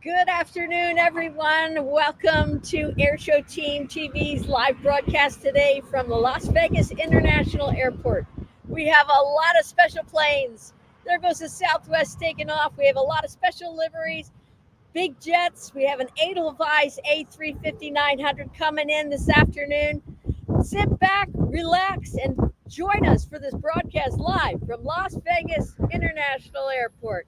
Good afternoon, everyone. Welcome to AirshowTeamTV's live broadcast today from the Las Vegas International Airport. We have a lot of special planes. There goes the Southwest taking off. We have a lot of special liveries, big jets. We have an Edelweiss A350-900 coming in this afternoon. Sit back, relax, and join us for this broadcast live from Las Vegas International Airport.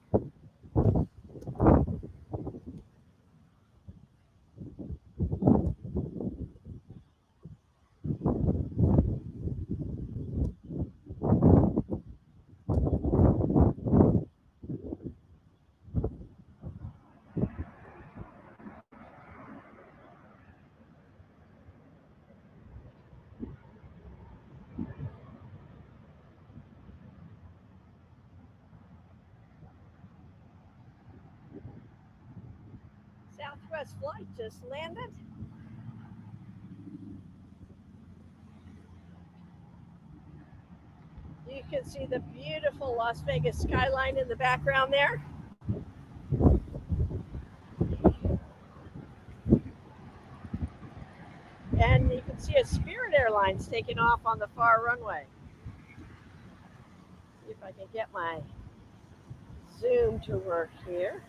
Southwest flight just landed. You can see the beautiful Las Vegas skyline in the background there. And you can see a Spirit Airlines taking off on the far runway. See if I can get my zoom to work here.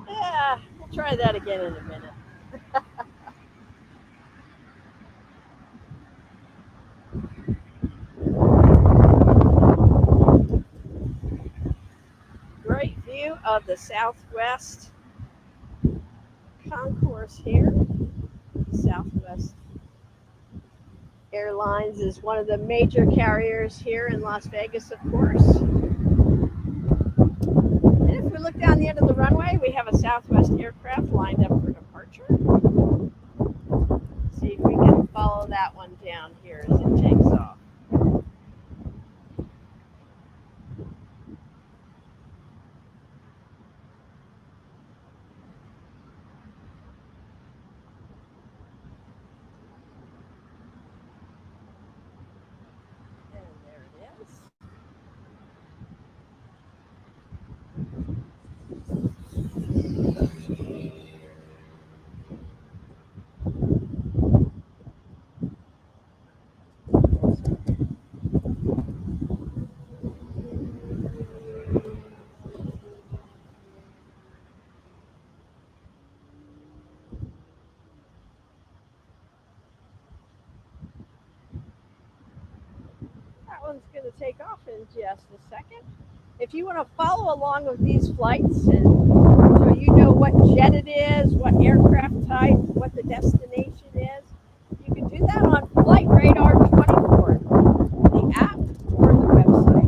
Yeah, we'll try that again in a minute. Great view of the Southwest concourse here. Southwest Airlines is one of the major carriers here in Las Vegas, of course. And if we look down the end of the runway, we have a Southwest aircraft lined up for departure. See if we can follow that one down here as it takes off. That one's going to take off in just a second. If you want to follow along with these flights, and so you know what jet it is, what aircraft type, what the destination is, you can do that on Flight Radar 24, the app or the website.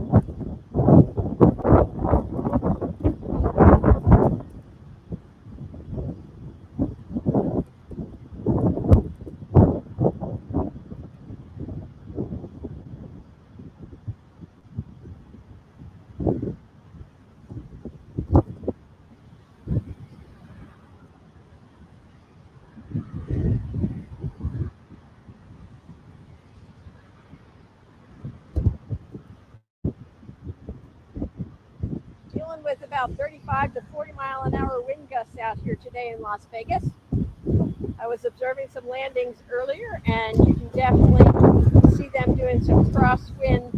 Dealing with about 35 to 40 mile an hour wind gusts out here today in Las Vegas. I was observing some landings earlier, and you can definitely see them doing some crosswind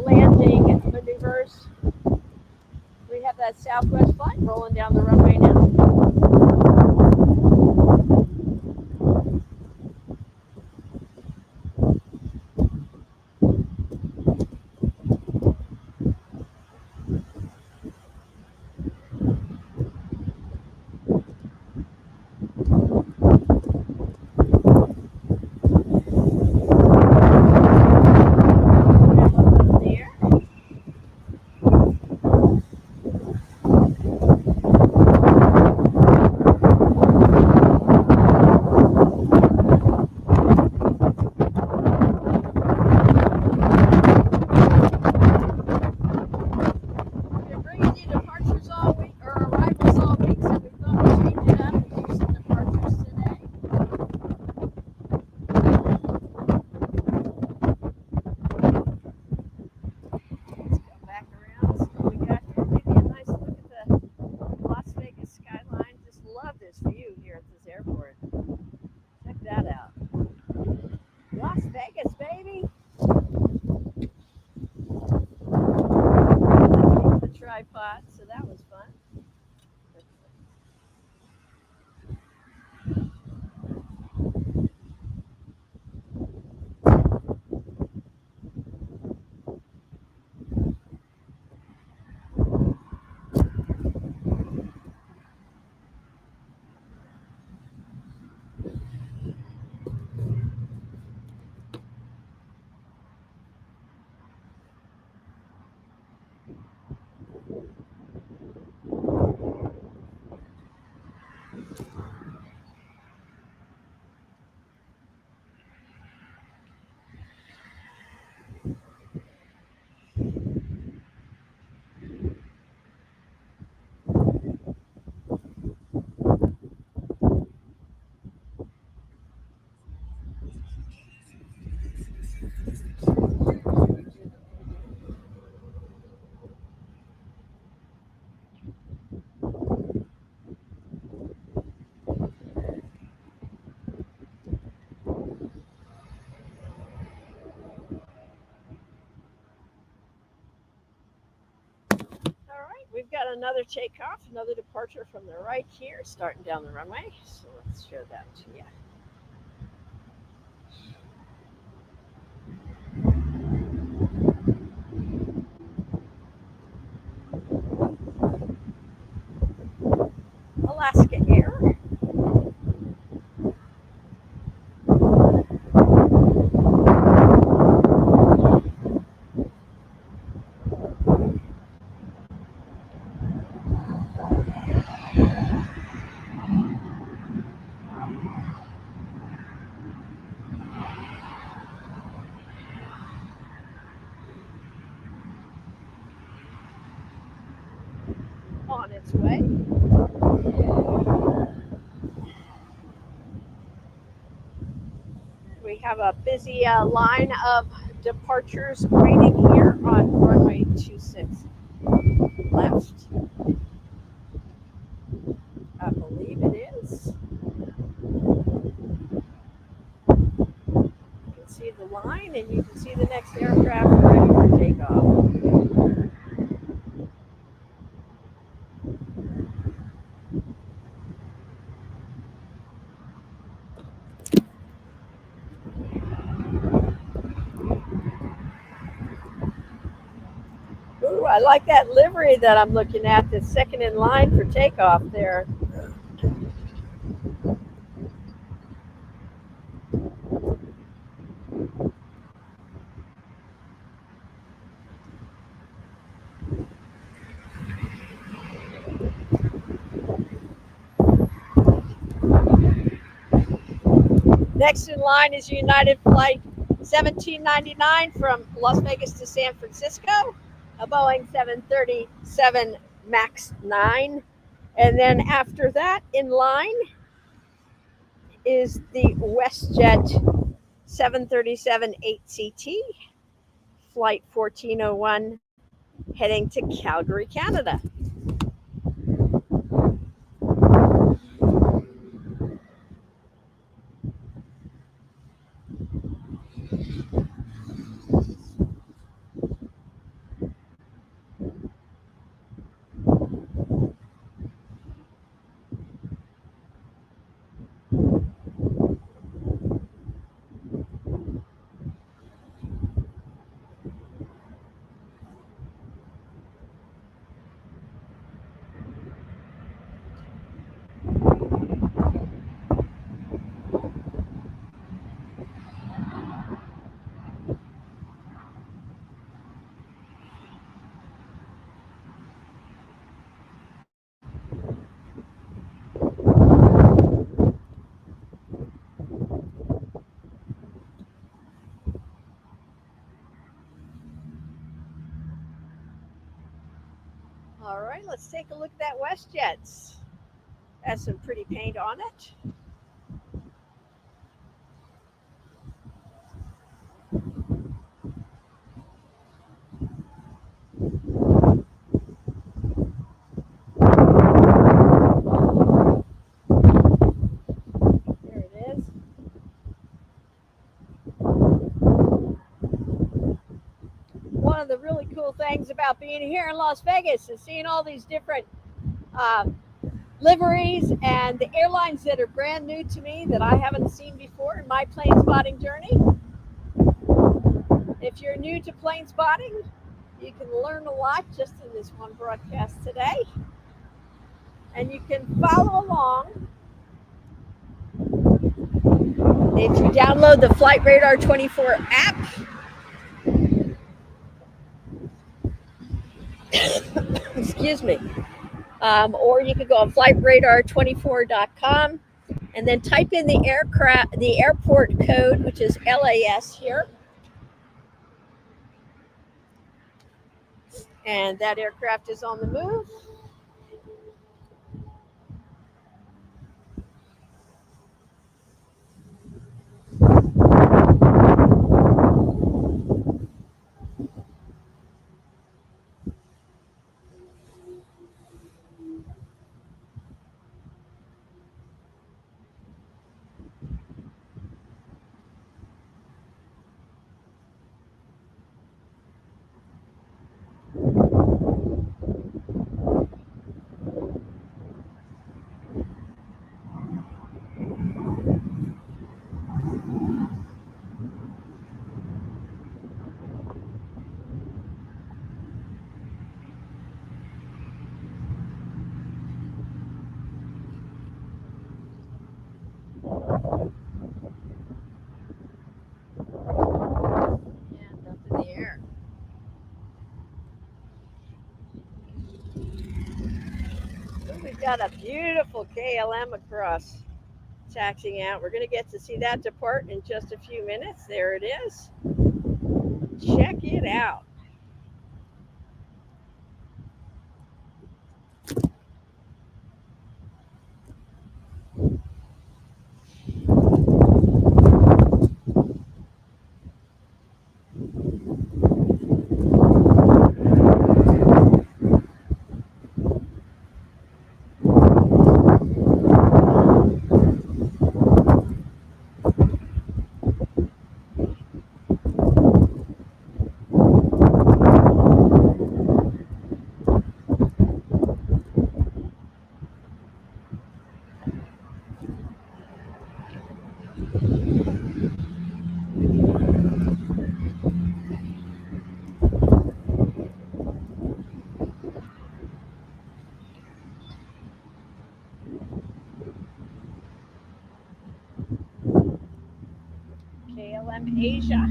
landing maneuvers. We have that Southwest flight rolling down the runway now. glorious view here at this airport. Check that out. Las Vegas, baby. The tripod, so that was fun. All right, we've got another takeoff, another departure from the right here, starting down the runway. So let's show that to you. Alaska Air. On its way. We have a busy line of departures waiting here on runway 26 left. I believe it is. You can see the line and you can see the next aircraft ready for takeoff. Ooh, I like that livery that I'm looking at, the second in line for takeoff there. Next in line is United Flight 1799 from Las Vegas to San Francisco, a Boeing 737 MAX 9. And then after that in line is the WestJet 737 8CT, Flight 1401, heading to Calgary, Canada. All right, let's take a look at that WestJet. Has some pretty paint on it. being here in Las Vegas and seeing all these different liveries and the airlines that are brand new to me that I haven't seen before in my plane spotting journey. If you're new to plane spotting, you can learn a lot just in this one broadcast today. And you can follow along if you download the Flight Radar 24 app. Excuse me. Or you could go on flightradar24.com and then type in the airport code, which is LAS here. And that aircraft is on the move. And up in the air. We've got a beautiful KLM across taxiing out. We're going to get to see that depart in just a few minutes. There it is. Check it out. KLM Asia.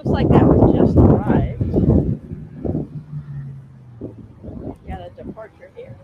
Like that one just arrived. Got a departure here.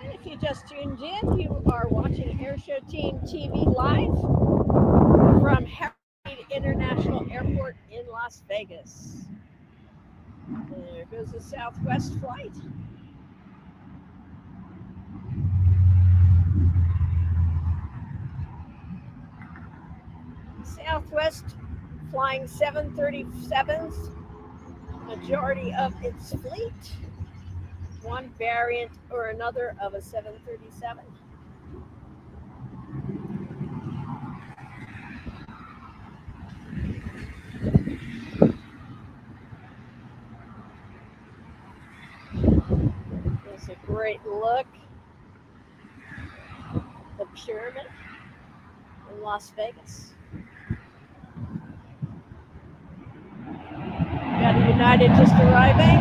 If you just tuned in, you are watching AirshowTeamTV live from Harry International Airport in Las Vegas. There goes the Southwest flight. Southwest flying 737s, majority of its fleet. One variant or another of a 737. It's a great look. The pyramid in Las Vegas. Got a United just arriving.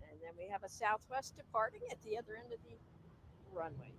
And then we have a Southwest departing at the other end of the runway.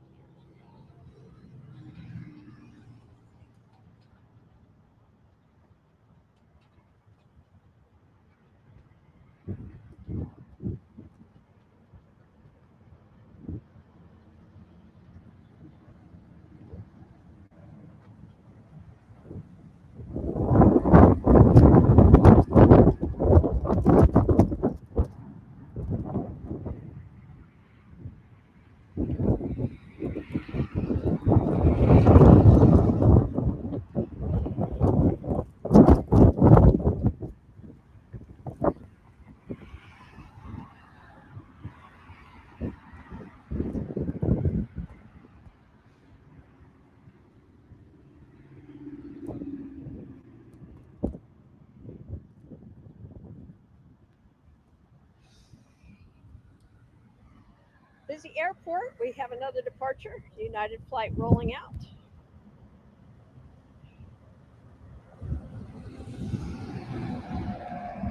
Busy airport. We have another departure. United flight rolling out.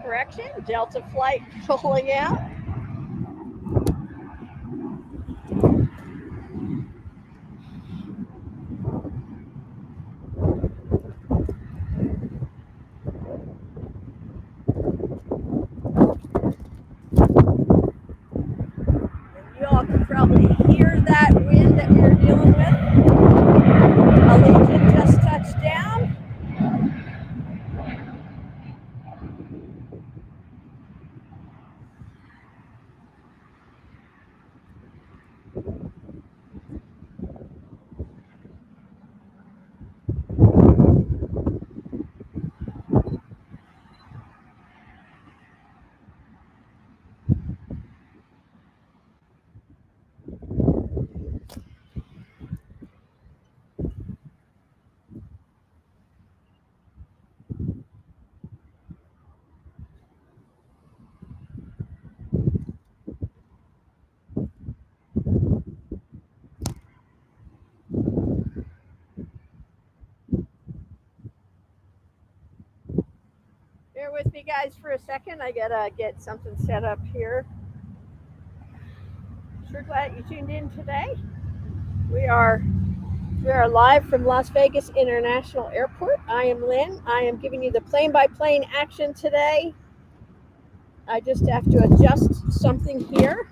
Correction, Delta flight rolling out. You all can probably hear that wind that we're dealing with. Allegiant just touched down. Bear with me, guys, for a second. I gotta get something set up here. Sure glad you tuned in today. We are live from Las Vegas International Airport. I am Lynn. I am giving you the plane-by-plane action today. I just have to adjust something here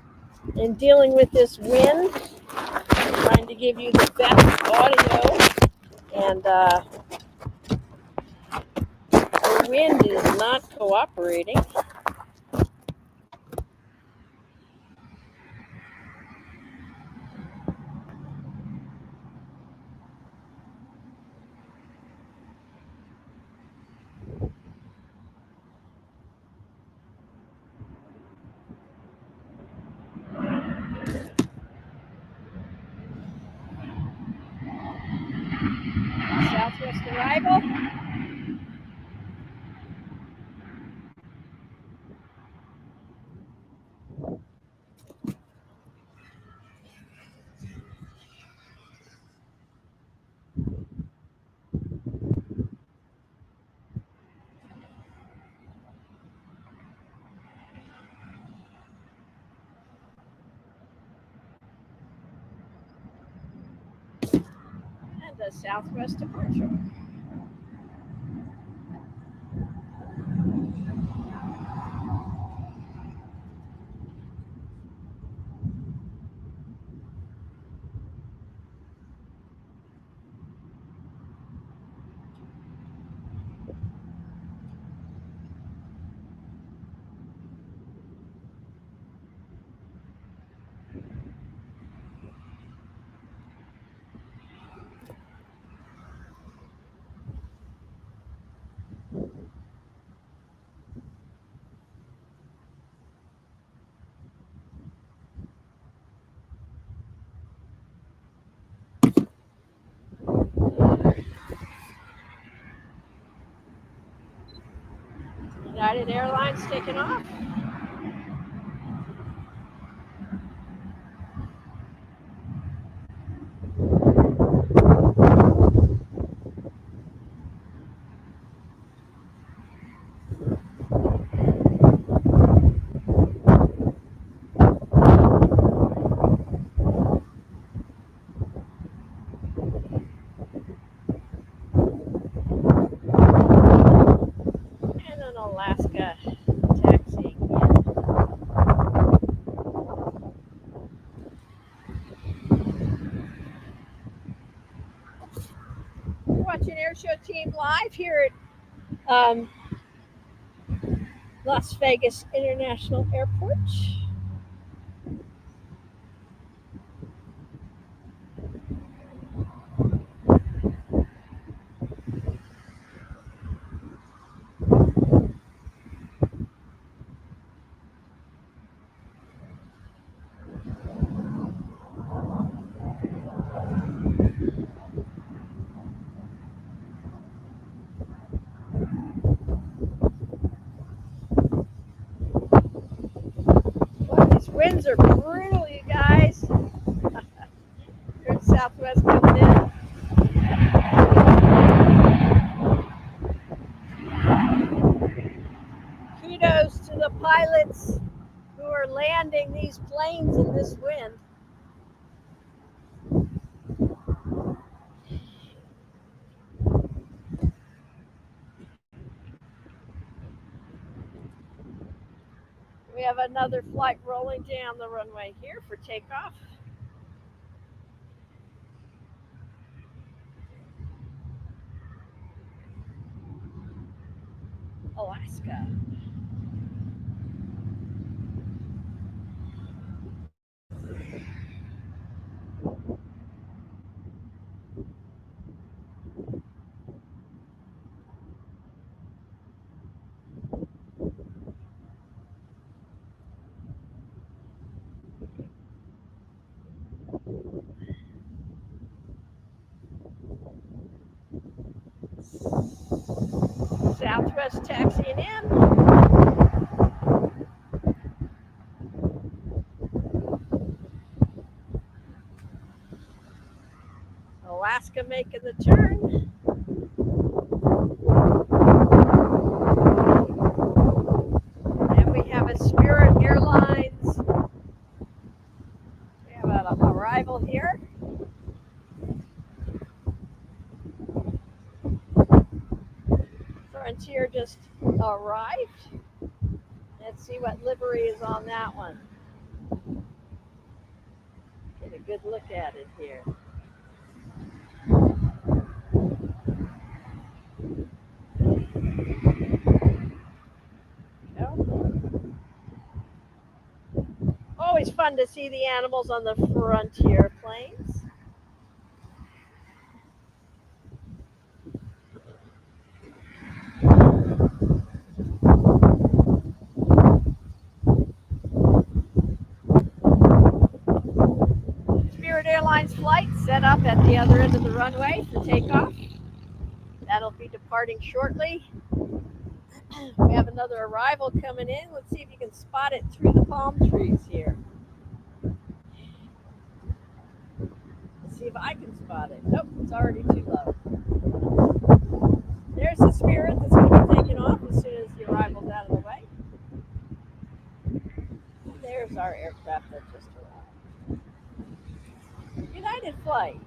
in dealing with this wind. I'm trying to give you the best audio, and the wind is not cooperating. Southwest arrival. And a Southwest departure. United Airlines taking off. And then Alaska taxiing in. We're watching Airshow Team live here at Las Vegas International Airport. Boy, these winds are brutal, you guys. There's Southwest coming in. Kudos to the pilots who are landing these planes in this wind. We have another flight rolling down the runway here for takeoff. Alaska. Southwest taxiing in. Alaska making the turn. And we have a Spirit Airlines. We have an arrival here. Frontier just arrived. Let's see what livery is on that one. Get a good look at it here. Always fun to see the animals on the Frontier planes. Spirit Airlines flight set up at the other end of the runway for takeoff. That'll be departing shortly. We have another arrival coming in. Let's see if you can spot it through the palm trees here. Let's see if I can spot it. Nope, it's already too low. There's the Spirit that's going to be taking off as soon as the arrival's out of the way. There's our aircraft that just arrived. United flight.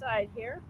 inside here.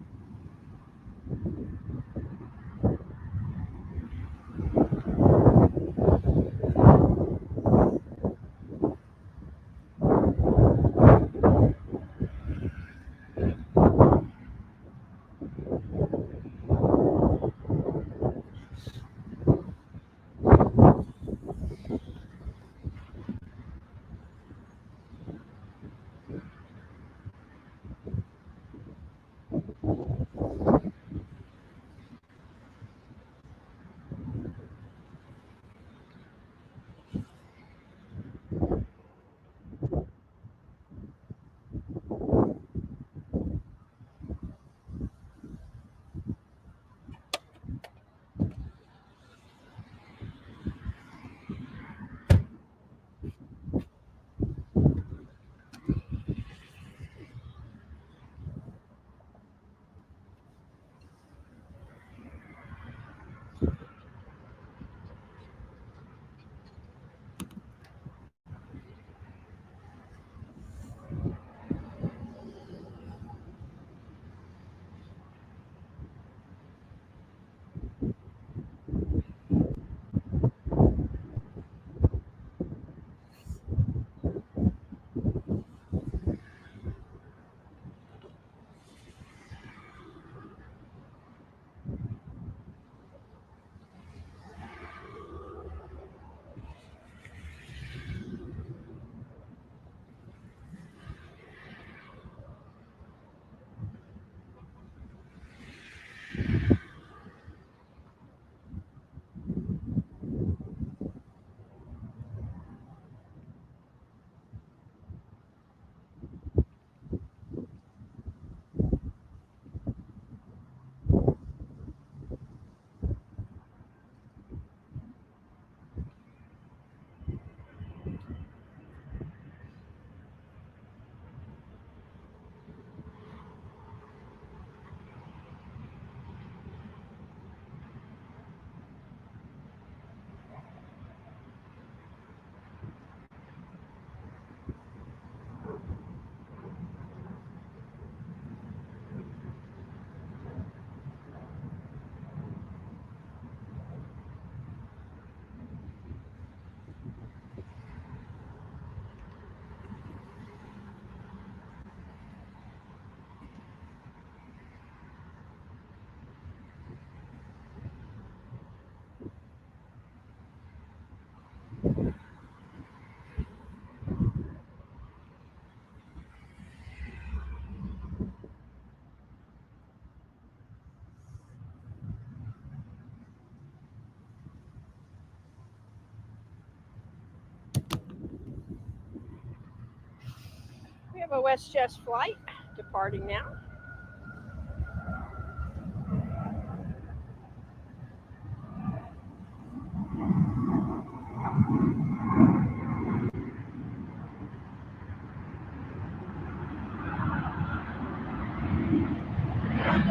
We have a WestJet flight departing now.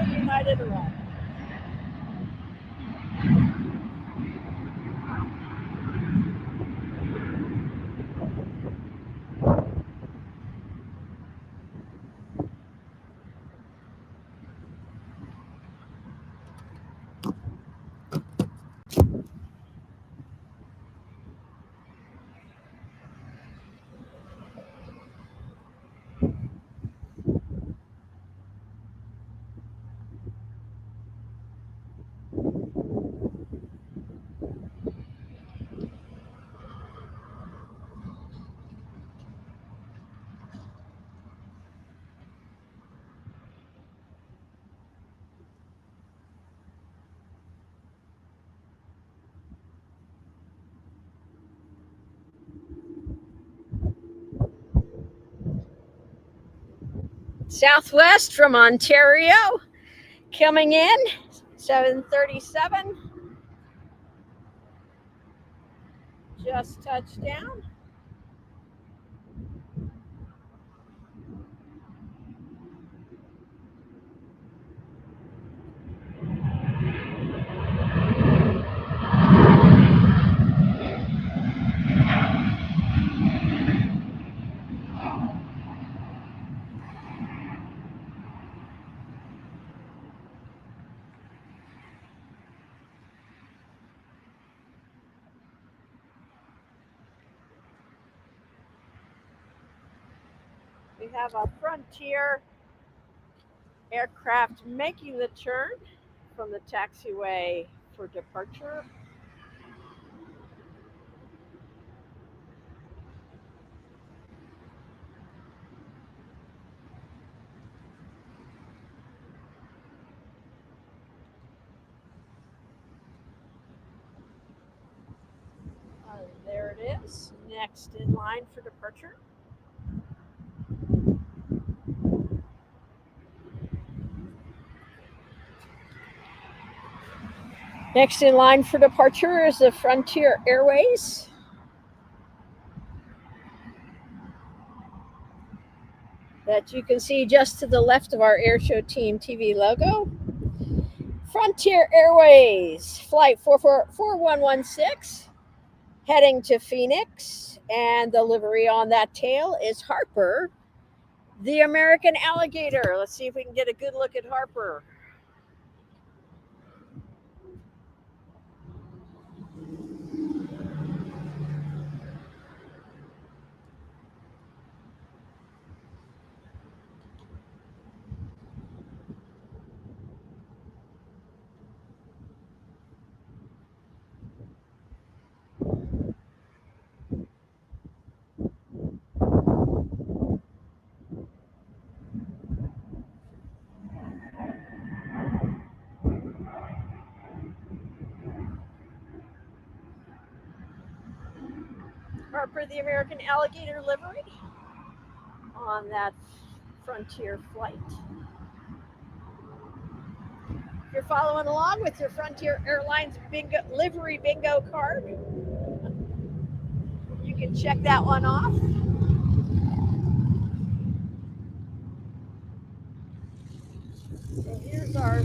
United arrived. Southwest from Ontario coming in, 7:37. Just touched down. We have a Frontier aircraft making the turn from the taxiway for departure. There it is, next in line for departure. Next in line for departure is the Frontier Airways. That you can see just to the left of our Airshow Team TV logo. Frontier Airways, flight 4116, heading to Phoenix, and the livery on that tail is Harper, the American alligator. Let's see if we can get a good look at Harper. Harper, the American alligator livery on that Frontier flight. If you're following along with your Frontier Airlines livery bingo card, you can check that one off. So here's our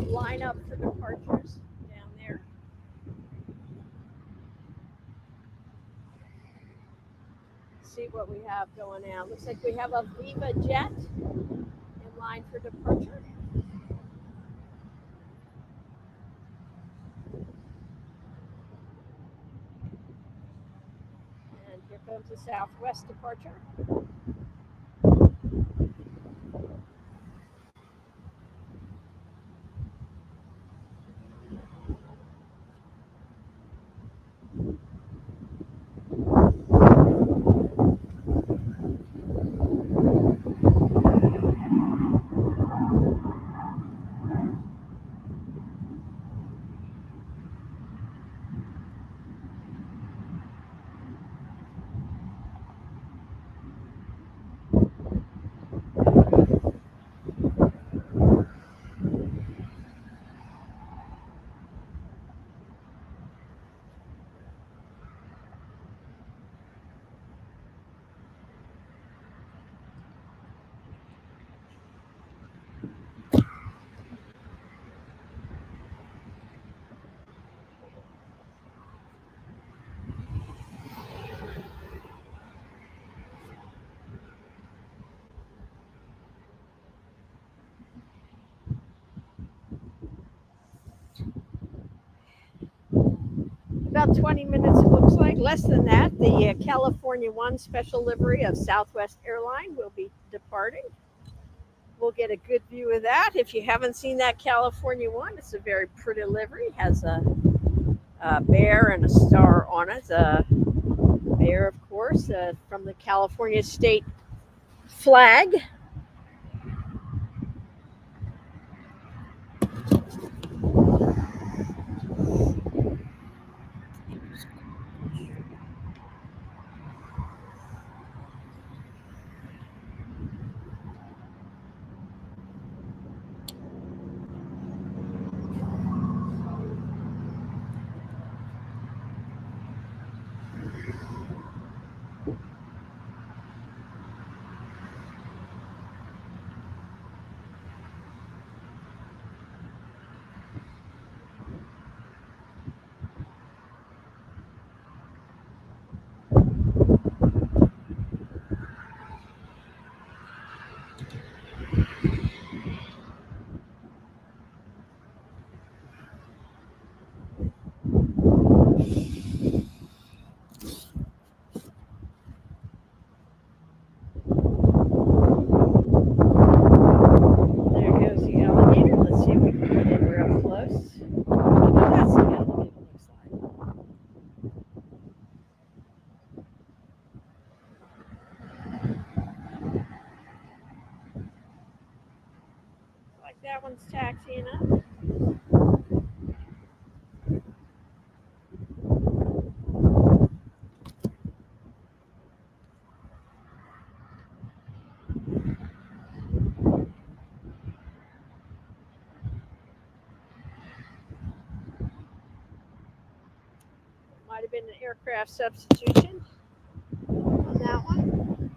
lineup for departures down there. Let's see what we have going on. Looks like we have a Viva Jet in line for departure. And here comes the Southwest departure. About 20 minutes, it looks like, less than that. The California One special livery of Southwest Airline will be departing. We'll get a good view of that. If you haven't seen that California One, it's a very pretty livery. It has a bear and a star on it. A bear, of course, from the California state flag. that one's taxiing up. Might have been an aircraft substitution on that one.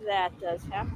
That does happen.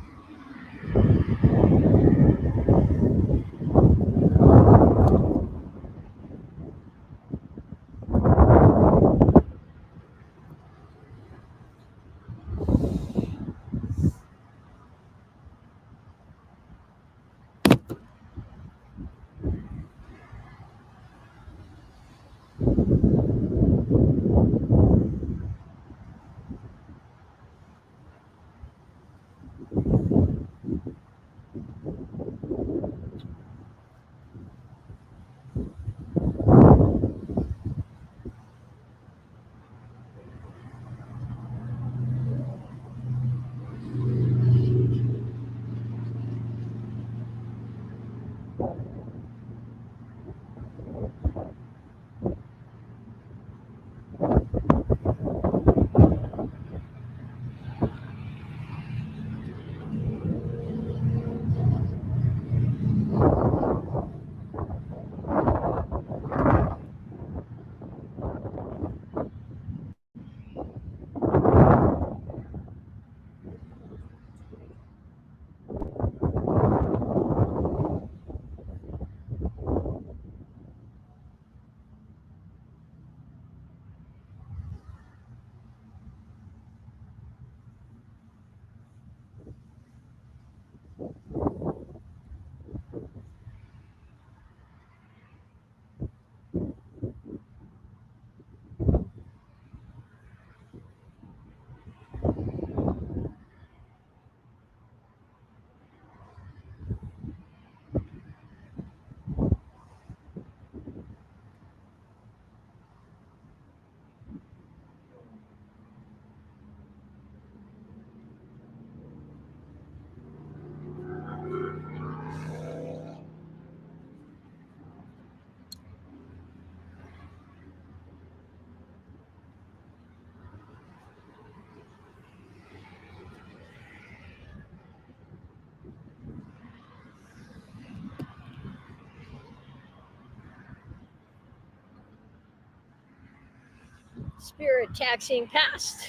Spirit taxiing past.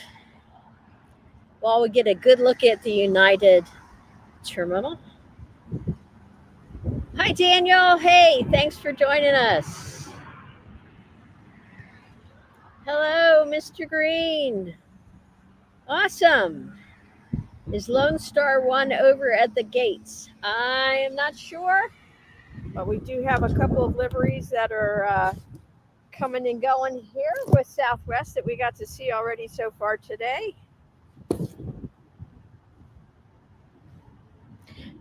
While we get a good look at the United terminal. Hi, Daniel. Hey, thanks for joining us. Hello, Mr. Green. Awesome. Is Lone Star 1 over at the gates? I am not sure, but we do have a couple of liveries that are coming and going here with Southwest that we got to see already so far today.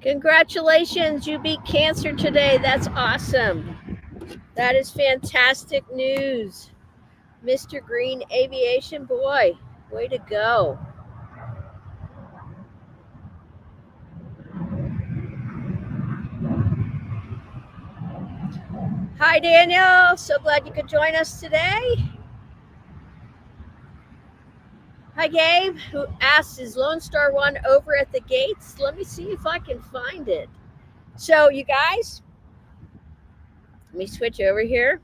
Congratulations, you beat cancer today. That's awesome. That is fantastic news. Mr. Green Aviation, boy, way to go. Hi, Daniel. So glad you could join us today. Hi, Gabe, who asks, is Lone Star 1 over at the gates? Let me see if I can find it. So, you guys, let me switch over here.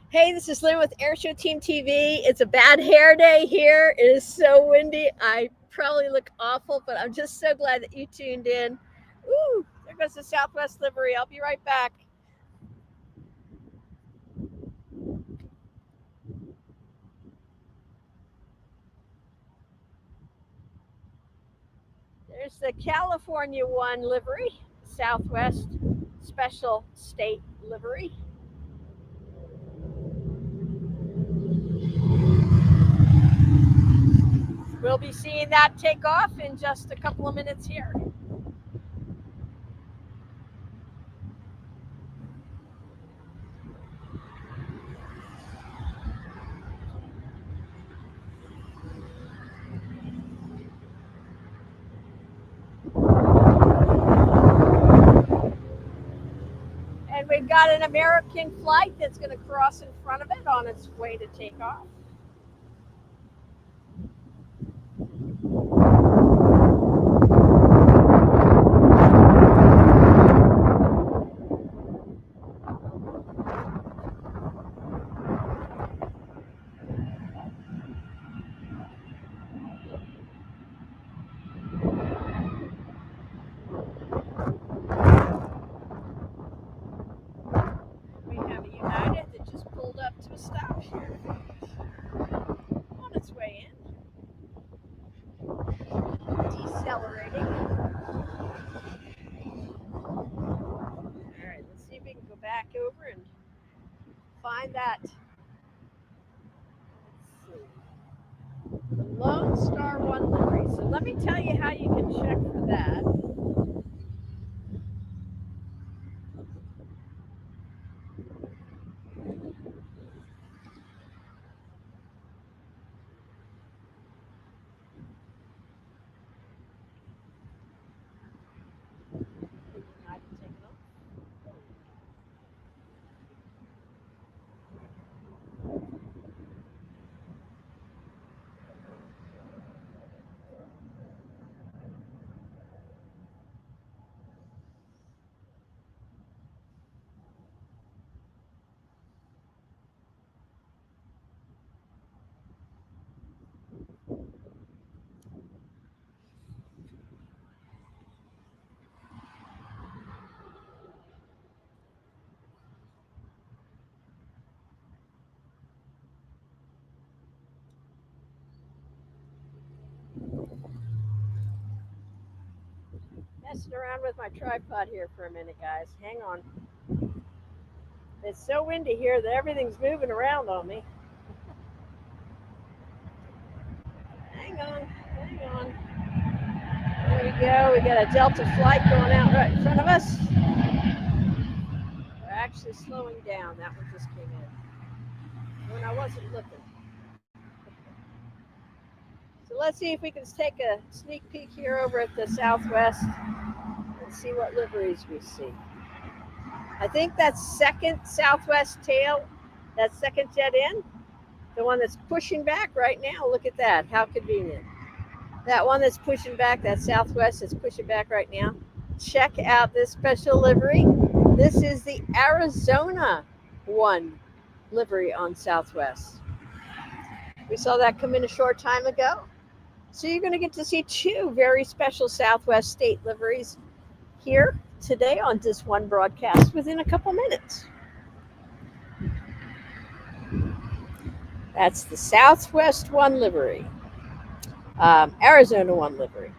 Hey, this is Lynn with AirshowTeamTV. It's a bad hair day here. It is so windy. I probably look awful, but I'm just so glad that you tuned in. Ooh, there goes the Southwest livery. I'll be right back. There's the California 1 livery, Southwest Special State livery. We'll be seeing that take off in just a couple of minutes here. got an American flight that's going to cross in front of it on its way to take off. We have a United that just pulled up to a stop here on its way in. Decelerating. All right, let's see if we can go back over and find that. Let's see. The Lone Star 1 livery. So let me tell you how you can check for that. Messing around with my tripod here for a minute, guys. Hang on. It's so windy here that everything's moving around on me. Hang on. There we go. We got a Delta flight going out right in front of us. We're actually slowing down. That one just came in when I wasn't looking. So let's see if we can take a sneak peek here over at the Southwest and see what liveries we see. I think that's second Southwest tail, that second jet in, the one that's pushing back right now. Look at that. How convenient. That one that's pushing back, that Southwest is pushing back right now. Check out this special livery. This is the Arizona 1 livery on Southwest. We saw that come in a short time ago. So you're going to get to see 2 very special Southwest state liveries here today on this one broadcast within a couple minutes. That's the Southwest 1 livery, Arizona 1 livery.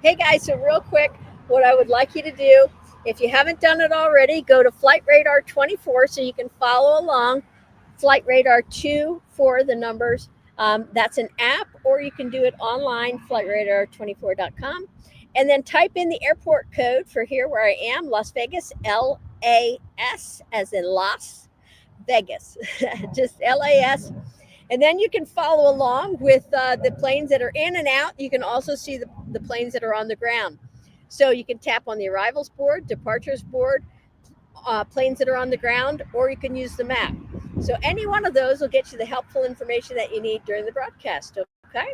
Hey guys, so real quick, what I would like you to do, if you haven't done it already, go to Flight Radar 24 so you can follow along. Flight Radar 2 for the numbers. That's an app, or you can do it online, flightradar24.com. And then type in the airport code for here where I am, Las Vegas, LAS, as in Las Vegas, just LAS. And then you can follow along with the planes that are in and out. You can also see the planes that are on the ground. So you can tap on the arrivals board, departures board, planes that are on the ground, or you can use the map. So any one of those will get you the helpful information that you need during the broadcast, okay?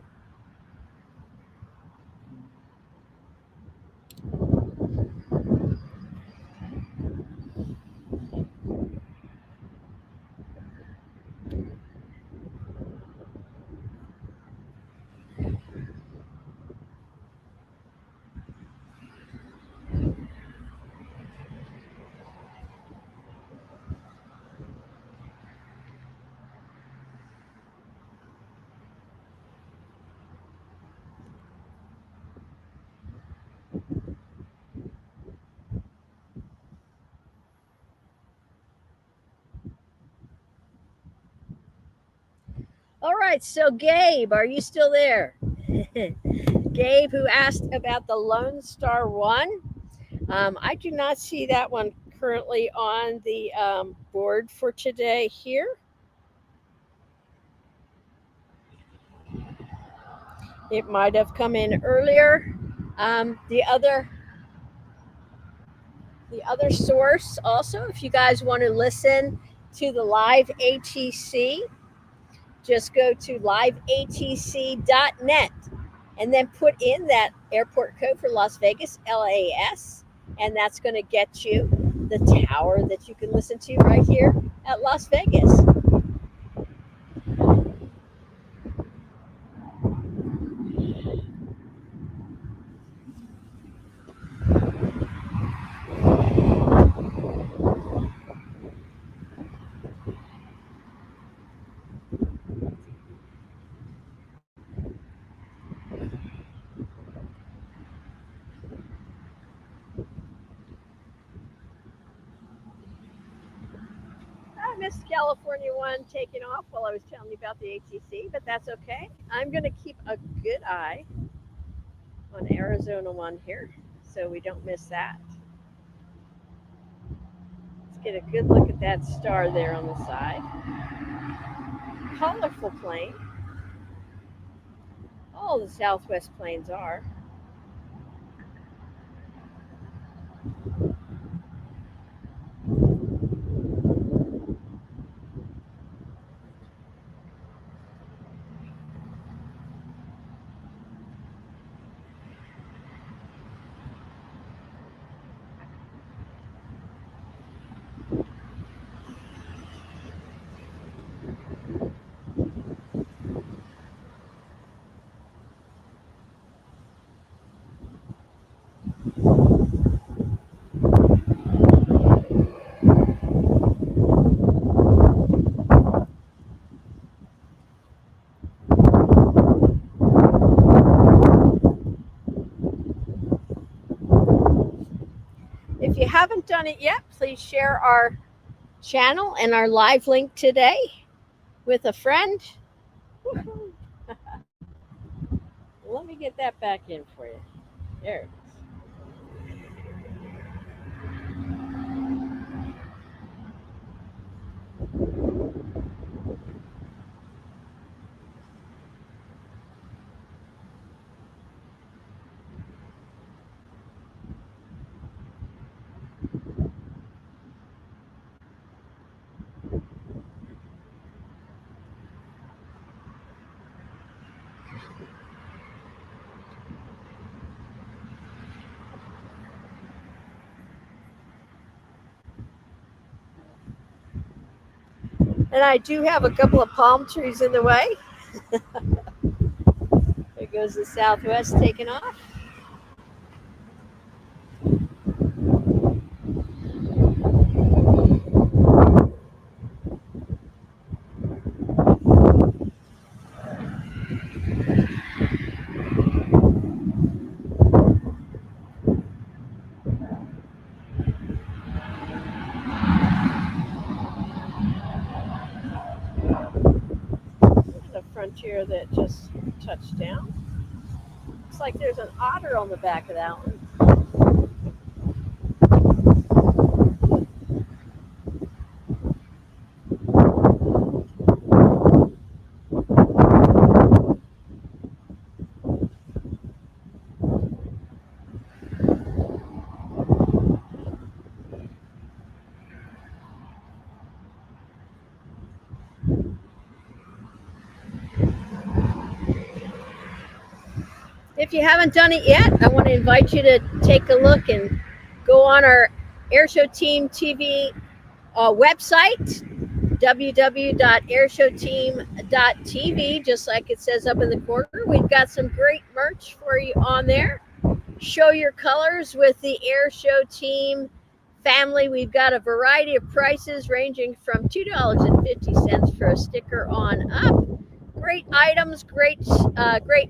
right, so Gabe, are you still there? Gabe, who asked about the Lone Star One. I do not see that one currently on the board for today here. It might have come in earlier. The other source also, if you guys want to listen to the live ATC, just go to liveatc.net and then put in that airport code for Las Vegas, LAS, and that's going to get you the tower that you can listen to right here at Las Vegas. I missed California one taking off while I was telling you about the ATC, but that's okay. I'm going to keep a good eye on Arizona one here so we don't miss that. Let's get a good look at that star there on the side. Colorful plane. All the Southwest planes are. If you haven't done it yet, please share our channel and our live link today with a friend. Let me get that back in for you. There it is. And I do have a couple of palm trees in the way. There goes the Southwest taking off. The Frontier that just touched down. Looks like there's an otter on the back of that one. If you haven't done it yet, I want to invite you to take a look and go on our AirshowTeamTV website, www.AirshowTeam.tv, just like it says up in the corner. We've got some great merch for you on there. Show your colors with the Airshow Team family. We've got a variety of prices ranging from $2.50 for a sticker on up. Great items, great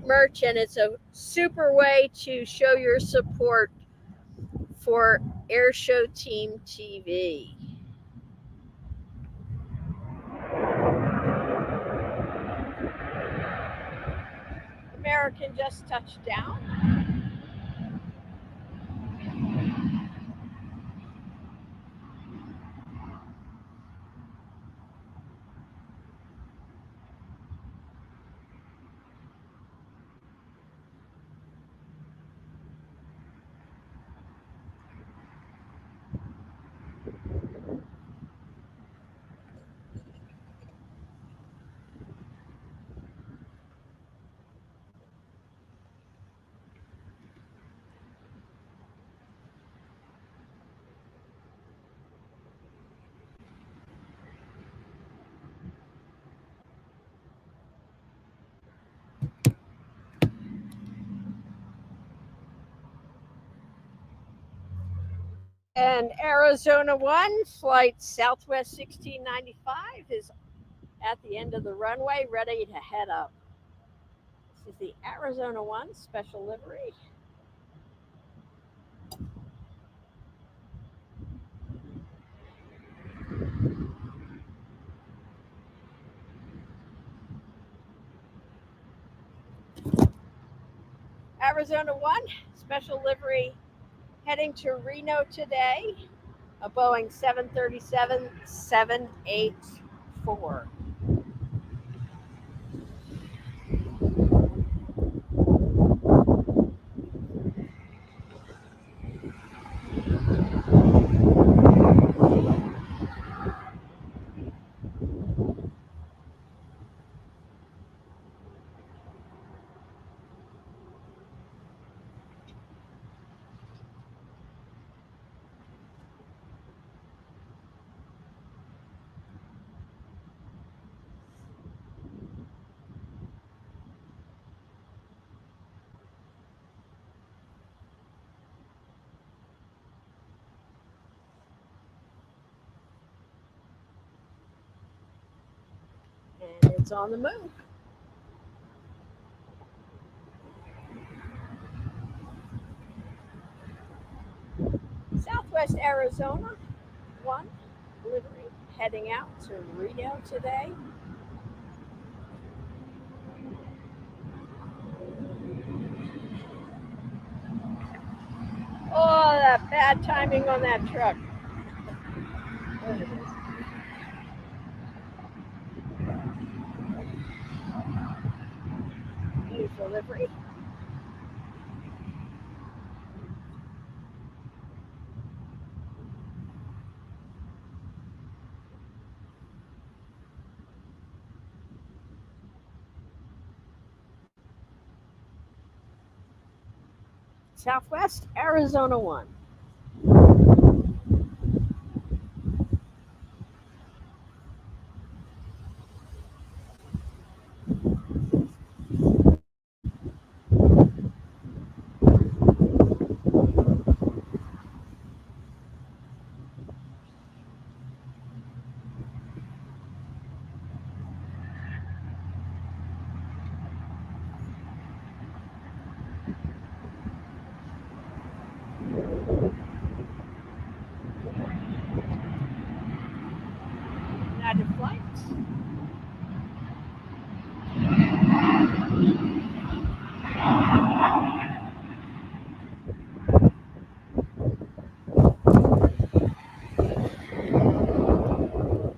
merch, and it's a super way to show your support for Airshow Team TV. car can just touch down. And Arizona 1, flight Southwest 1695 is at the end of the runway, ready to head up. This is the Arizona 1 special livery. Arizona 1 special livery heading to Reno today, a Boeing 737-784. And it's on the move. Southwest Arizona 1 livery heading out to Reno today. Oh, that bad timing on that truck. What is this? Beautiful livery. Southwest Arizona 1. United Flights.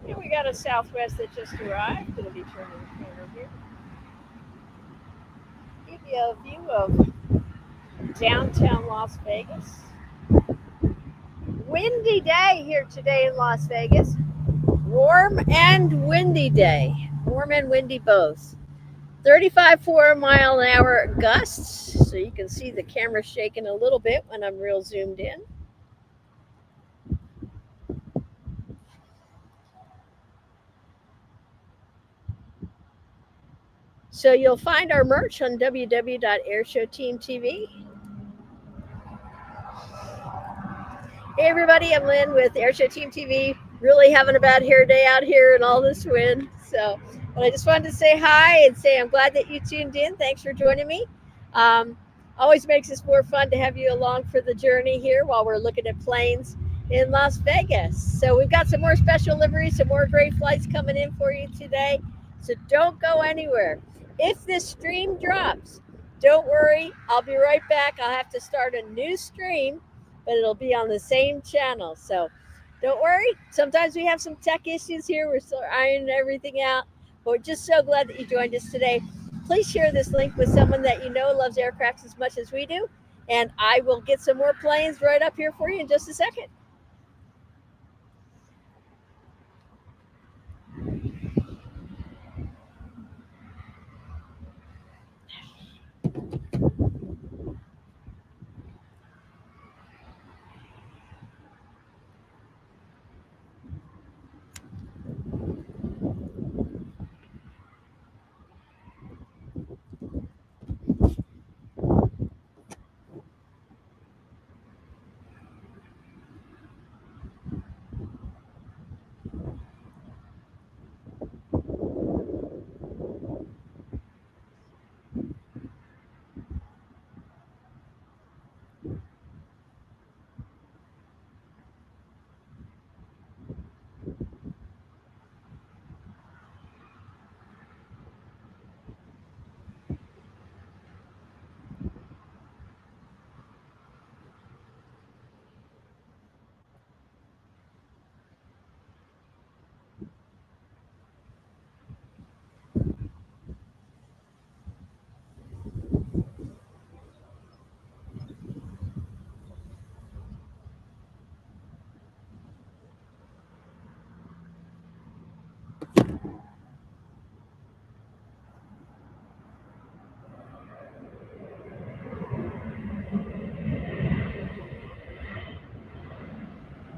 And we got a Southwest that just arrived. It'll be turning the corner here. Give you a view of downtown Las Vegas. Windy day here today in Las Vegas. Warm and windy day. Warm and windy both. 35 4-mile-an-hour gusts. So you can see the camera shaking a little bit when I'm real zoomed in. So you'll find our merch on www.AirshowTeamTV. Hey everybody, I'm Lynn with AirshowTeamTV. Really having a bad hair day out here and all this wind. So, but I just wanted to say hi and say I'm glad that you tuned in. Thanks for joining me. Always makes us more fun to have you along for the journey here while we're looking at planes in Las Vegas. So we've got some more special liveries, some more great flights coming in for you today. So don't go anywhere. If this stream drops, don't worry, I'll be right back. I'll have to start a new stream, but it'll be on the same channel. So don't worry. Sometimes we have some tech issues here. We're still ironing everything out. But we're just so glad that you joined us today. Please share this link with someone that you know loves aircraft as much as we do. And I will get some more planes right up here for you in just a second.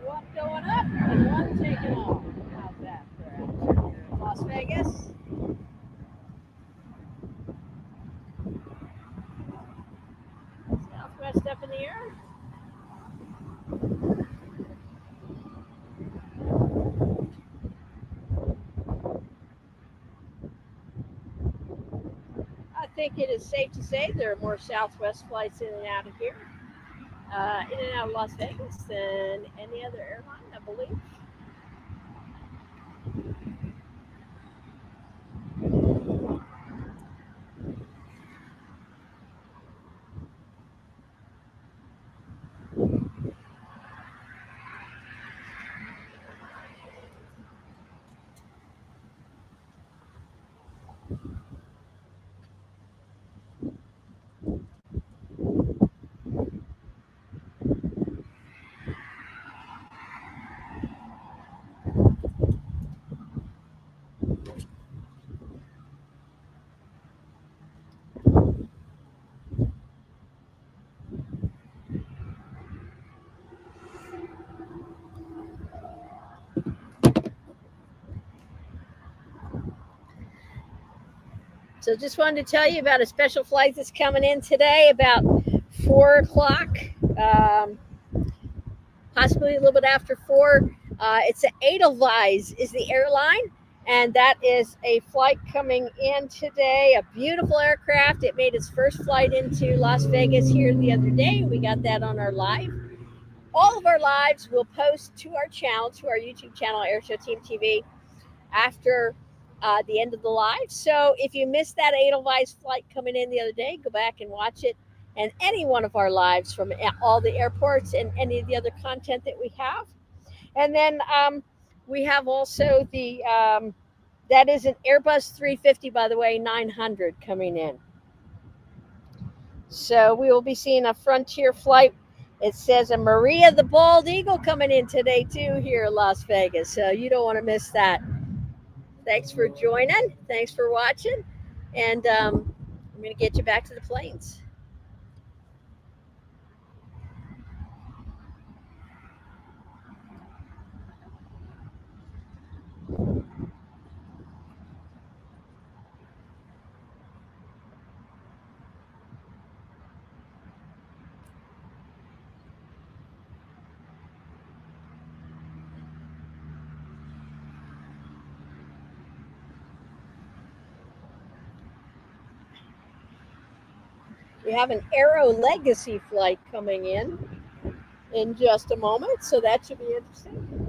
One going up and one taking off. How's that for out here in Las Vegas? Southwest up in the air. I think it is safe to say there are more Southwest flights in and out of here, in and out of Las Vegas than any other airline, I believe. So just wanted to tell you about a special flight that's coming in today about 4 o'clock, possibly a little bit after 4. It's an Edelweiss is the airline, and that is a flight coming in today, a beautiful aircraft. It made its first flight into Las Vegas here the other day. We got that on our live. All of our lives will post to our channel, to our YouTube channel, AirshowTeamTV, after the end of the live. So if you missed that Edelweiss flight coming in the other day, go back and watch it. And any one of our lives from all the airports and any of the other content that we have. And then we have also the, that is an Airbus 350, by the way, 900 coming in. So we will be seeing a Frontier flight. It says a Maria the Bald Eagle coming in today too here in Las Vegas. So you don't want to miss that. Thanks for joining. Thanks for watching. And I'm going to get you back to the planes. We have an Aero Legacy flight coming in just a moment, so that should be interesting.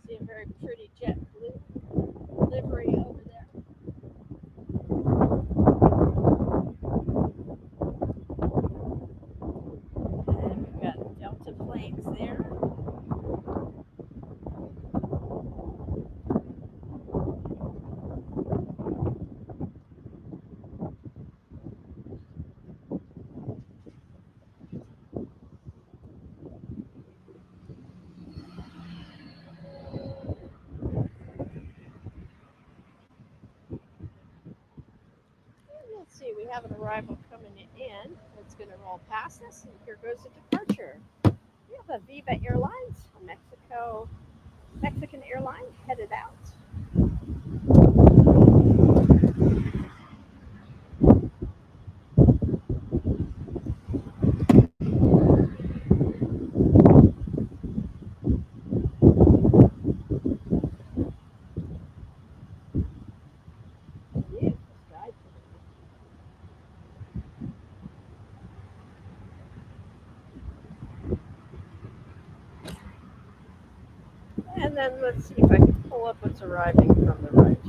See a very pretty jet blue livery over there. And we've got Delta planes there. Let's see, we have an arrival coming in. It's going to roll past us, and here goes the departure. We have a Viva Airlines, a Mexican airline headed out. And then let's see if I can pull up what's arriving from the right.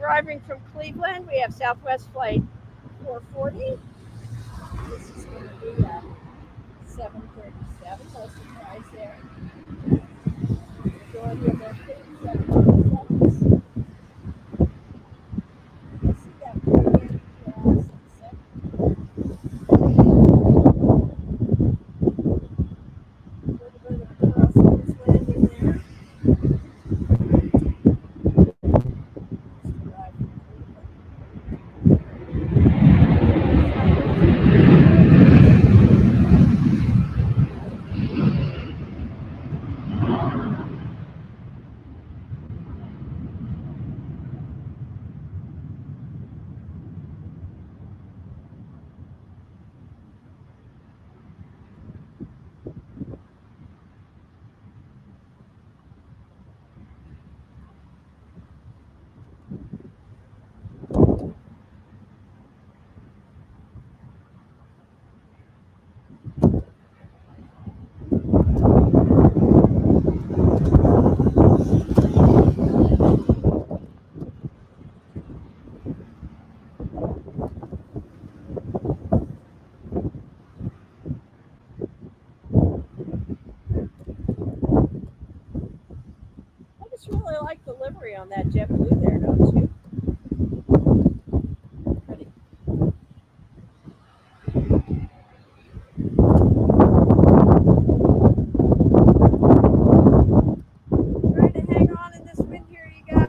Arriving from Cleveland, we have Southwest Flight 440. This is going to be a 737, no surprise there. Majority of their 737s. Let's see that premium class set. A little bit of cross-space landing there. Really like the livery on that jet blue there, don't you? Pretty. Trying to hang on in this wind here, you guys.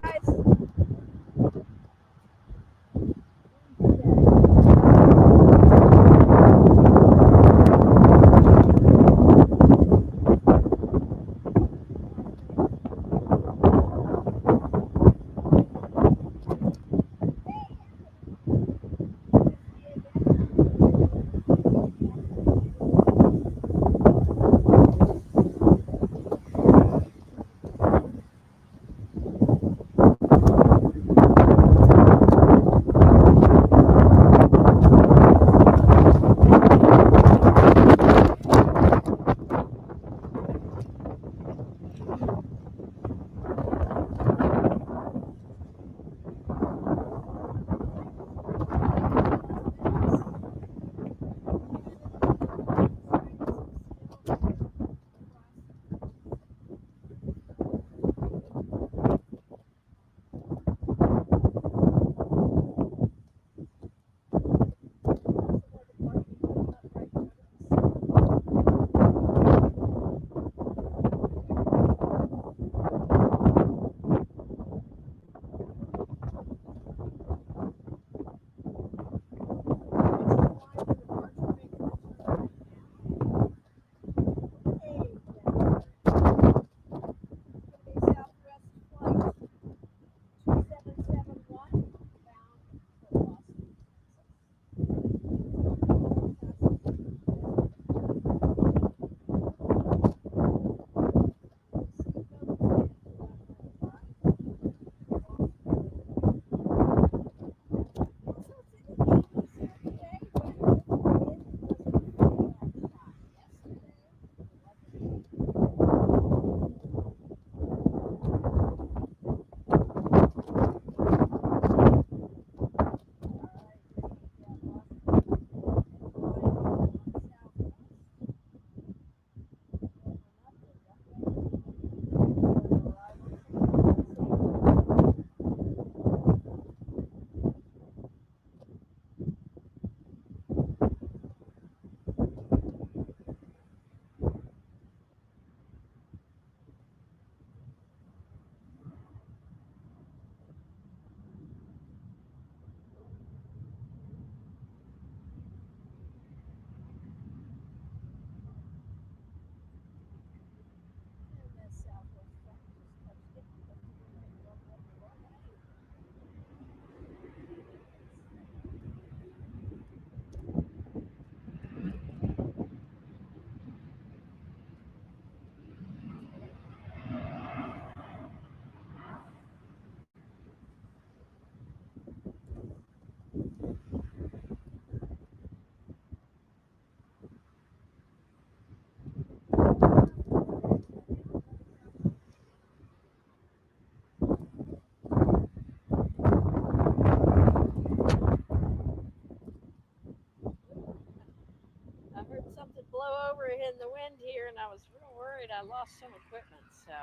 something blow over in the wind here, and I was real worried I lost some equipment. So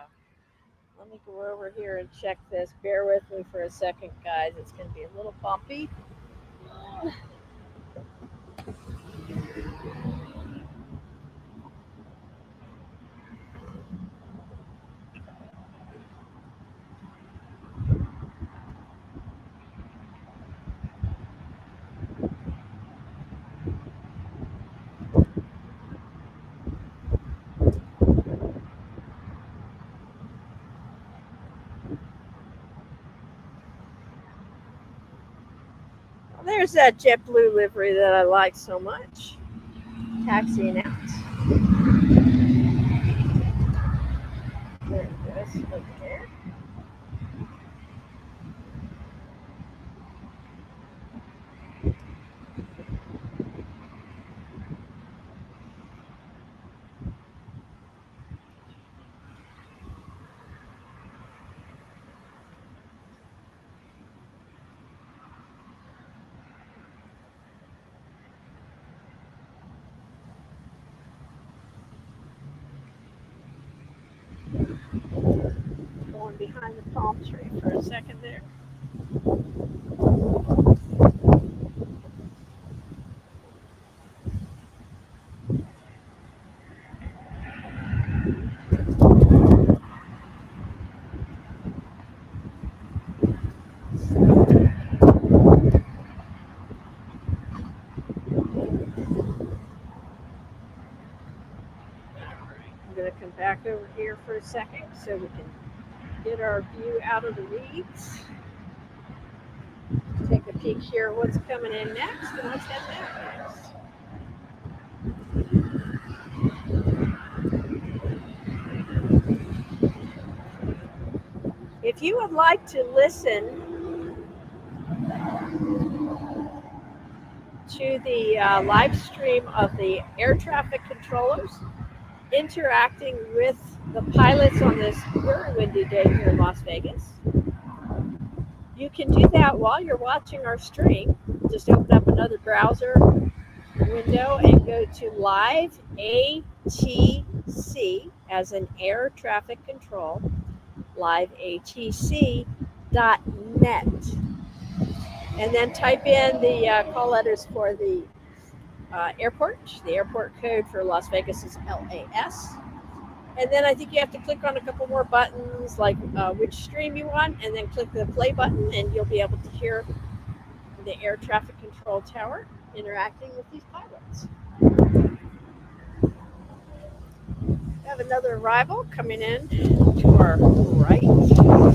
let me go over here and check this. Bear with me for a second, guys. It's going to be a little bumpy. There's that JetBlue livery that I like so much. Taxiing out. There it goes. Over there. Going behind the palm tree for a second there. I'm going to come back over here for a second so we can get our view out of the weeds. Take a peek here at what's coming in next and what's heading out next. If you would like to listen to the live stream of the air traffic controllers interacting with the pilots on this very windy day here in Las Vegas, you can do that while you're watching our stream. Just open up another browser window and go to Live ATC, as in air traffic control, liveatc.net. And then type in the call letters for the airport. The airport code for Las Vegas is LAS. And then I think you have to click on a couple more buttons, like which stream you want, and then click the play button, and you'll be able to hear the air traffic control tower interacting with these pilots. We have another arrival coming in to our right. We'll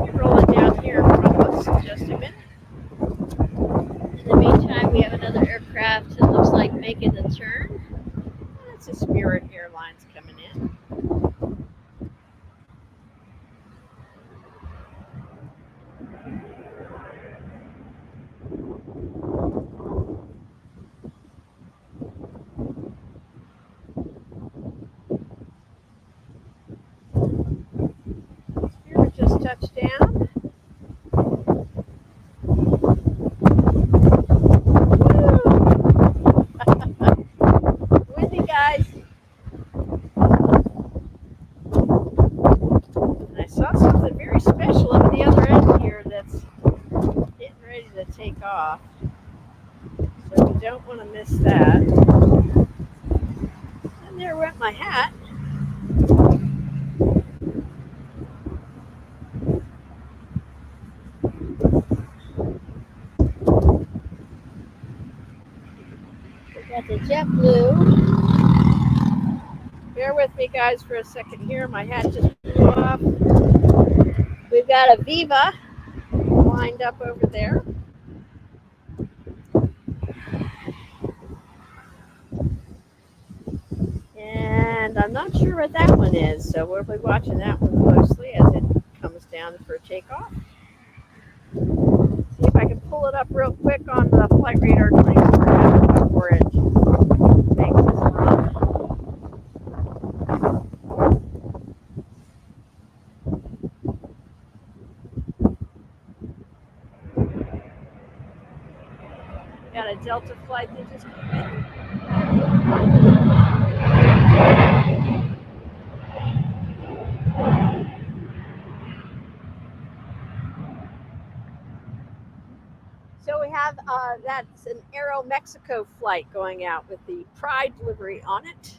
be rolling down here in front of us in just a minute. In the meantime, we have another aircraft that looks like making the turn. That's a Spirit Airlines coming in. Spirit just touched down. Windy, guys. And I saw something very special up the other end here that's getting ready to take off. So we don't want to miss that. And there went my hat. Got the JetBlue. Bear with me, guys, for a second here. My hat just blew off. We've got a Viva lined up over there. And I'm not sure what that one is, so we'll be watching that one closely as it comes down for takeoff. See if I can pull it up real quick on the Flight Radar 24 before it makes this run. Got a Delta flight that just came in. So we have that's an Aero Mexico flight going out with the Pride delivery on it.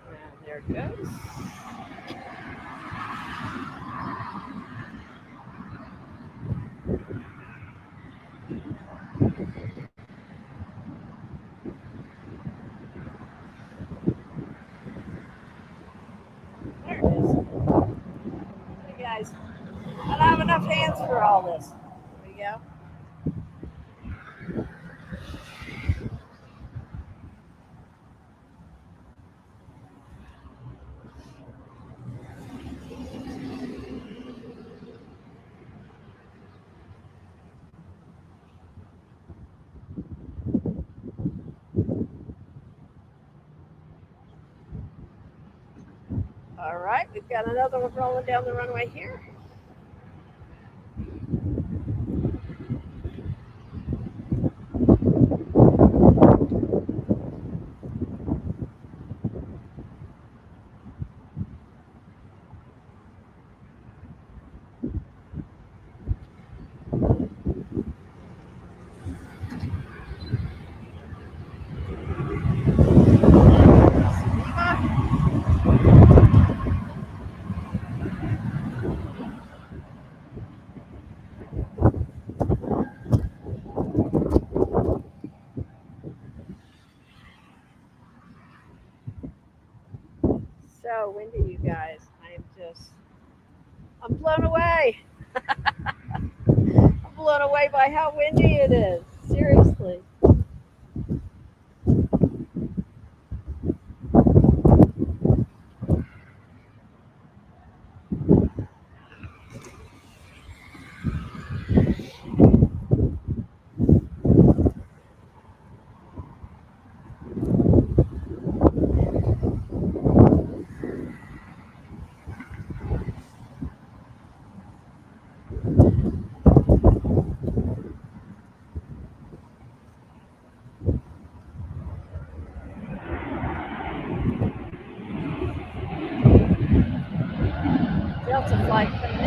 And there it goes. There it is. Hey guys, I don't have enough hands for all this. There we go. All right, we've got another one rolling down the runway here. So windy, you guys. I'm blown away. I'm blown away by how windy it is. Seriously. Delta flight coming in.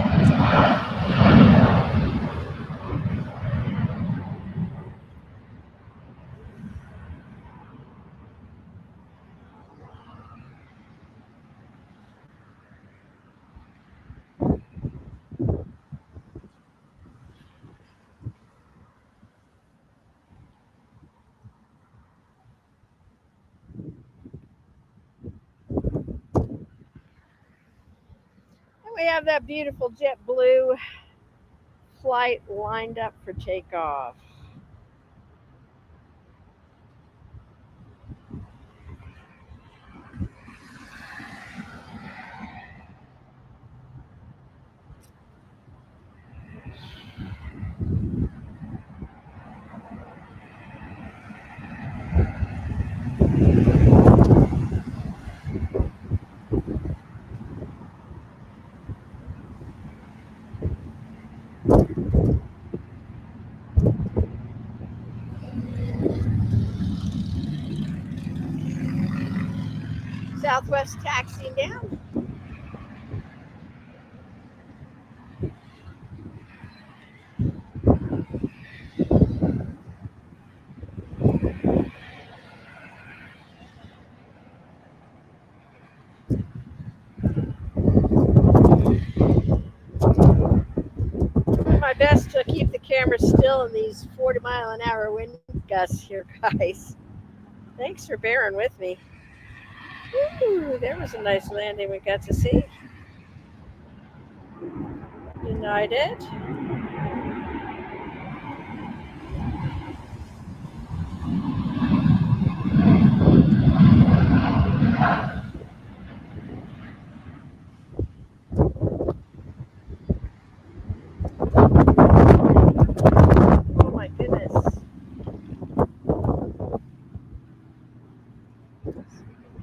And we have that beautiful JetBlue flight lined up for takeoff. Southwest taxiing down. Doing my best to keep the camera still in these 40-mile-an-hour wind gusts here, guys. Thanks for bearing with me. Ooh, there was a nice landing we got to see. United. Oh my goodness.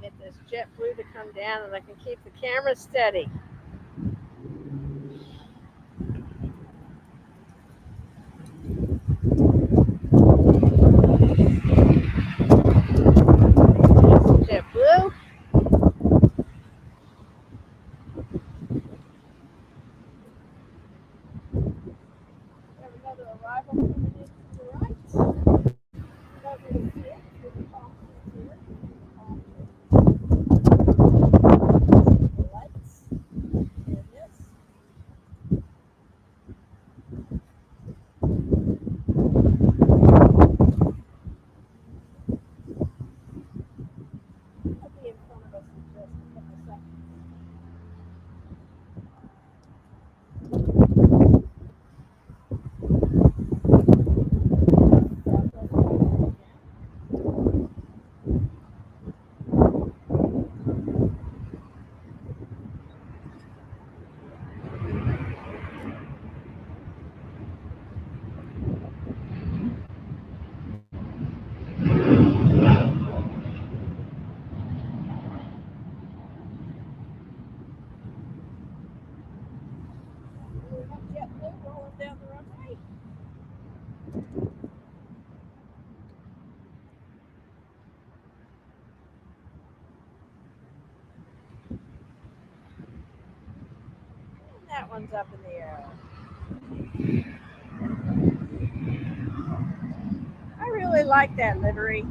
Get this JetBlue to come down, and I can keep the camera steady. JetBlue. We have another arrival coming in to the right. Lovely to see it. Good coffee here. The lights. There it is. It'll be in front of us in just a couple seconds. We have JetBlue rolling down the runway. And that one's up in the air. I really like that livery.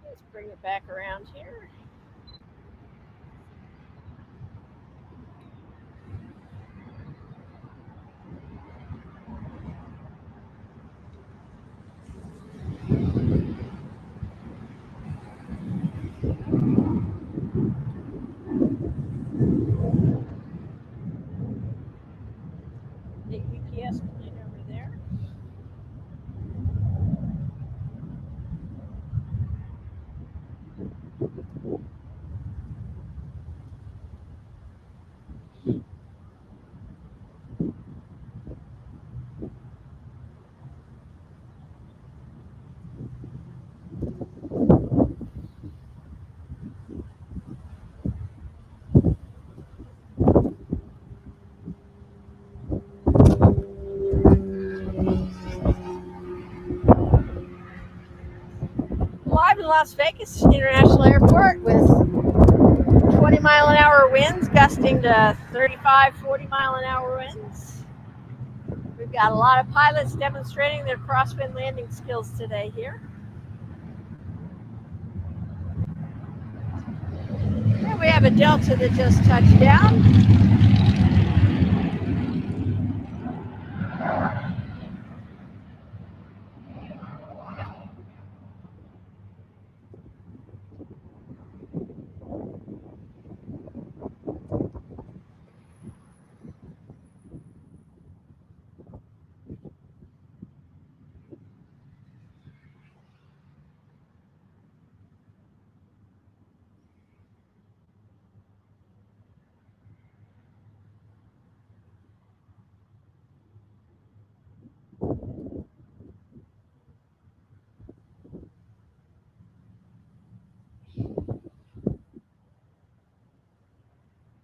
Let's bring it back around here. The UPS plane over there. Live in Las Vegas International Airport with 20-mile-an-hour winds gusting to 35, 40-mile-an-hour winds. We've got a lot of pilots demonstrating their crosswind landing skills today here. And we have a Delta that just touched down.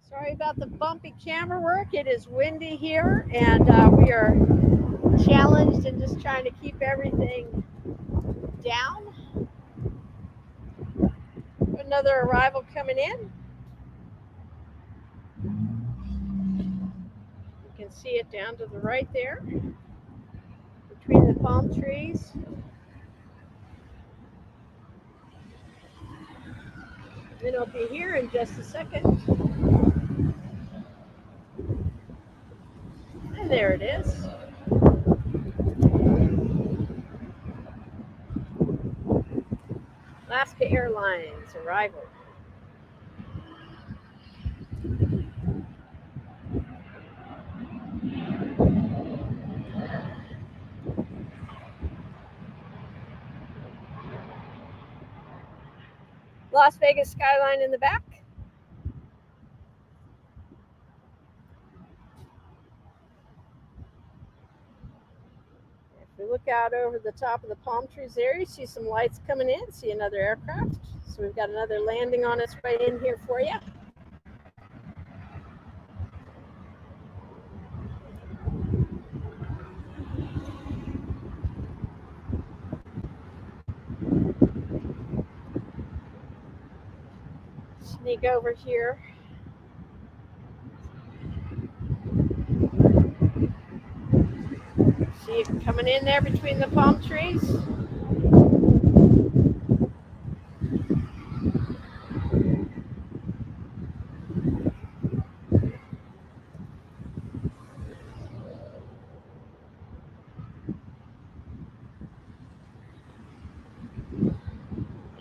Sorry about the bumpy camera work. It is windy here, and we are challenged in just trying to keep everything down. Another arrival coming in. You can see it down to the right there, between the palm trees. And it'll be here in just a second. And there it is. Alaska Airlines arrival. Las Vegas skyline in the back. If we look out over the top of the palm trees there, you see some lights coming in, see another aircraft. So we've got another landing on its way in here for you. Sneak over here. See it coming in there between the palm trees.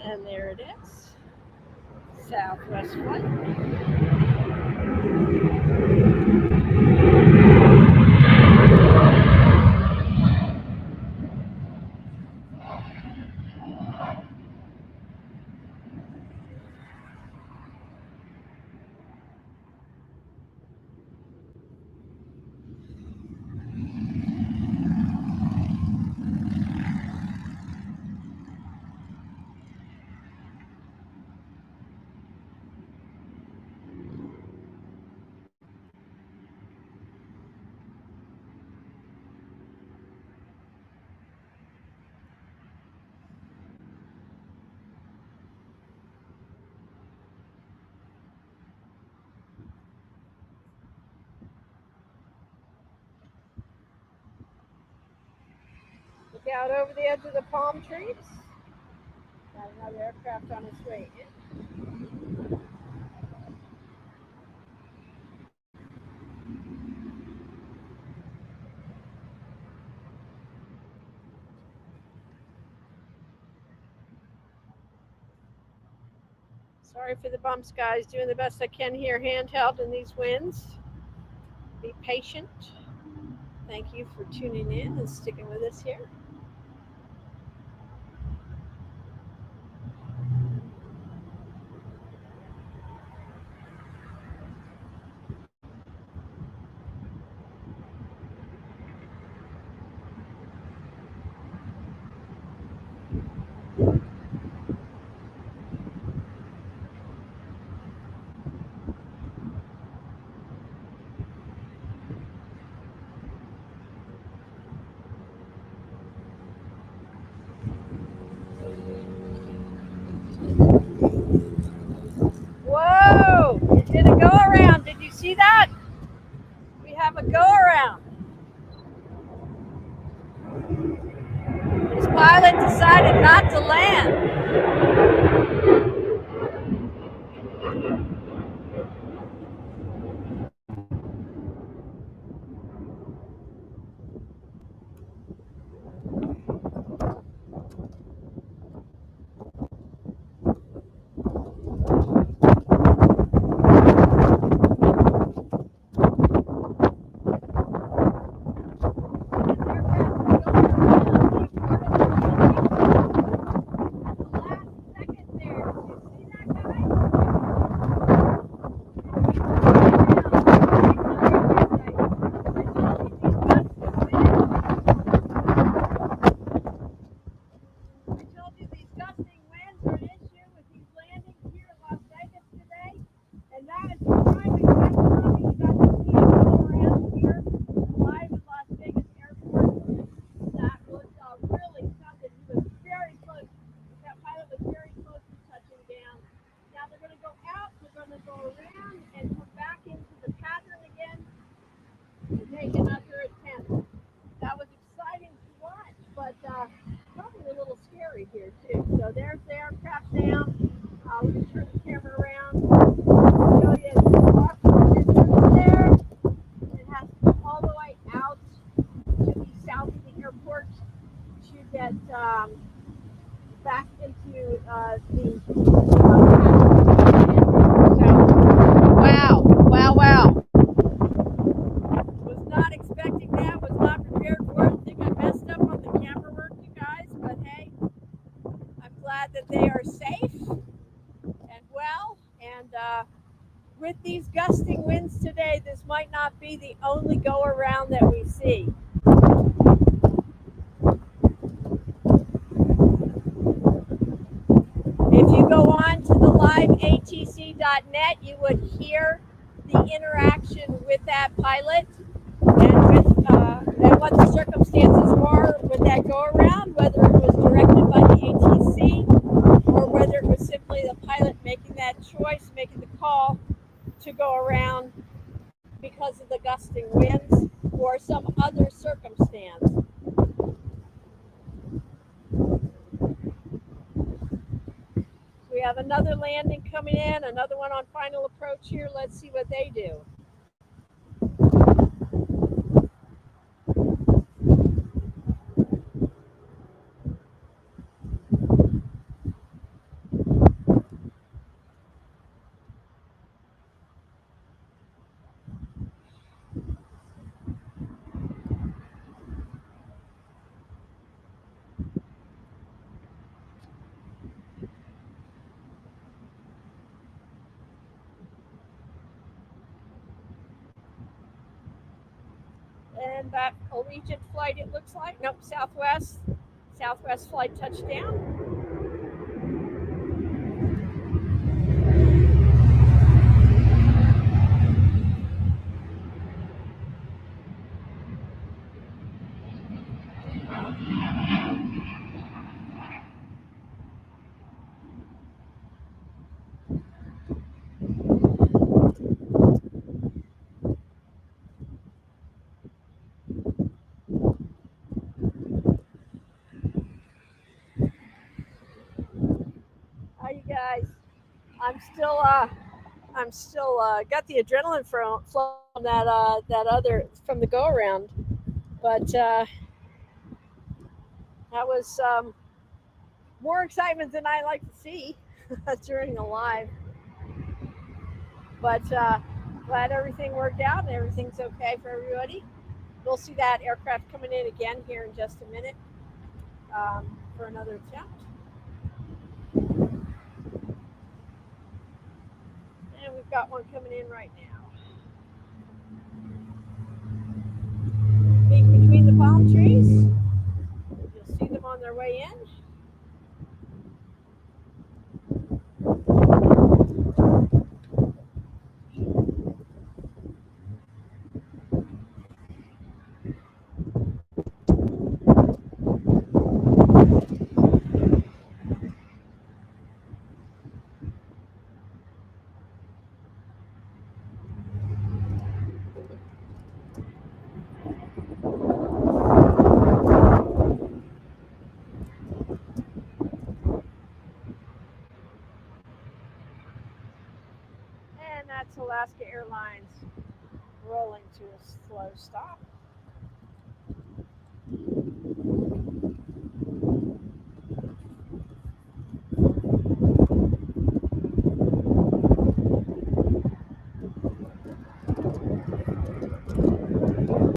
And there it is. Southwest flight. Look out over the edge of the palm trees. Got another aircraft on its way in. Sorry for the bumps, guys. Doing the best I can here, handheld in these winds. Be patient. Thank you for tuning in and sticking with us here. Whoa! It did a go around. Did you see that? We have a go around. This pilot decided not to land. Here too. So there's the aircraft down. I'll just turn the camera around. Show you the distance there. It has to go all the way out to the south of the airport to get back into the wow. Was not expecting that, was not prepared for it. I think I messed up on the camera work, you guys, but hey, I'm glad that they are safe and well. And with these gusting winds today, this might not be the only go around that we see. If you go on to the liveatc.net, you would hear the interaction with that pilot and with and what the circumstances were with that go around, whether it was directed by the ATC or whether it was simply the pilot making that choice, making the call to go around because of the gusting winds or some other circumstance. We have another landing coming in, another one on final approach here. Let's see what they do. And that Allegiant flight, it looks like. Nope, Southwest flight touchdown. Hi, you guys. I'm still got the adrenaline from that other from the go around, but that was more excitement than I like to see during the live. But glad everything worked out and everything's okay for everybody. We'll see that aircraft coming in again here in just a minute for another attempt. And we've got one coming in right now. Peek between the palm trees. You'll see them on their way in. And that's Alaska Airlines rolling to a slow stop.